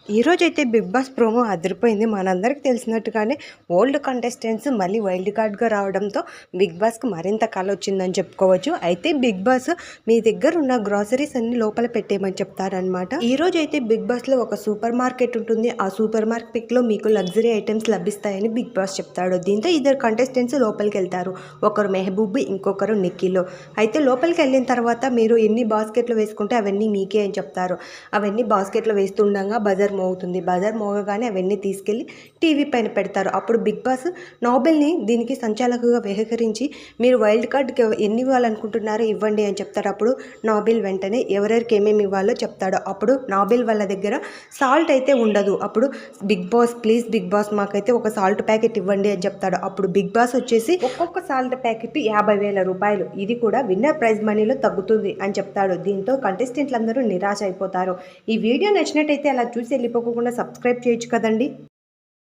ఈరోజైతే big boss promo అదిరిపోయింది. మనందరికీ తెలిసినట్టుగానే ఓల్డ్ కంటెస్టెంట్స్ మళ్ళీ వైల్డ్ కార్డ్‌గా రావడంతో బిగ్ బాస్‌కి మరింత కలొచ్చిందని చెప్పుకోవచ్చు. అయితే బిగ్ బాస్ మీ దగ్గర ఉన్న గ్రోసరీస్ అన్నీ లోపల పెట్టేయమని చెప్తారనమాట. ఈరోజైతే బిగ్ బాస్‌లో ఒక సూపర్ మార్కెట్ ఉంటుంది. ఆ సూపర్ మార్కెట్‌లో మీకు లగ్జరీ ఐటెమ్స్ లభిస్తాయని బిగ్ బాస్ చెప్తాడు. దీంతో ఇద్దరు కంటెస్టెంట్స్ లోపలికెళ్తారు. ఒకరు మెహబూబ్, ఇంకొకరు నిఖిల్. అయితే లోపలికెళ్ళిన తర్వాత మీరు ఎన్ని బాస్కెట్‌లో వేసుకుంటే అవన్నీ మీకే అని చెప్తారు. అవన్నీ బాస్కెట్‌లో వేస్తుండగా బజర్ మోగుతుంది. బజార్ మోగగానే అవన్నీ తీసుకెళ్ళి టీవీ పైన పెడతారు. అప్పుడు బిగ్ బాస్ నోబెల్ని దీనికి సంచాలకుగా వ్యవహరించి మీరు వైల్డ్ కార్డ్కి ఎన్ని ఇవ్వాలనుకుంటున్నారో ఇవ్వండి అని చెప్తారు. అప్పుడు నోబెల్ వెంటనే ఎవరెవరికి ఏమేమి ఇవ్వాలో చెప్తాడు. అప్పుడు నోబెల్ వాళ్ళ దగ్గర సాల్ట్ అయితే ఉండదు. అప్పుడు Bigg Boss please Bigg Boss మాకైతే ఒక సాల్ట్ ప్యాకెట్ ఇవ్వండి అని చెప్తాడు. అప్పుడు బిగ్ బాస్ వచ్చేసి ఒక్కొక్క సాల్ట్ ప్యాకెట్ 50,000 రూపాయలు, ఇది కూడా విన్నర్ ప్రైజ్ మనీలో తగ్గుతుంది అని చెప్తాడు. దీంతో కంటెస్టెంట్లు అందరూ నిరాశ అయిపోతారు. ఈ వీడియో నచ్చినట్టయితే అలా చూసి వెళ్ళిపోకుండా సబ్స్క్రైబ్ చేయొచ్చు కదండి.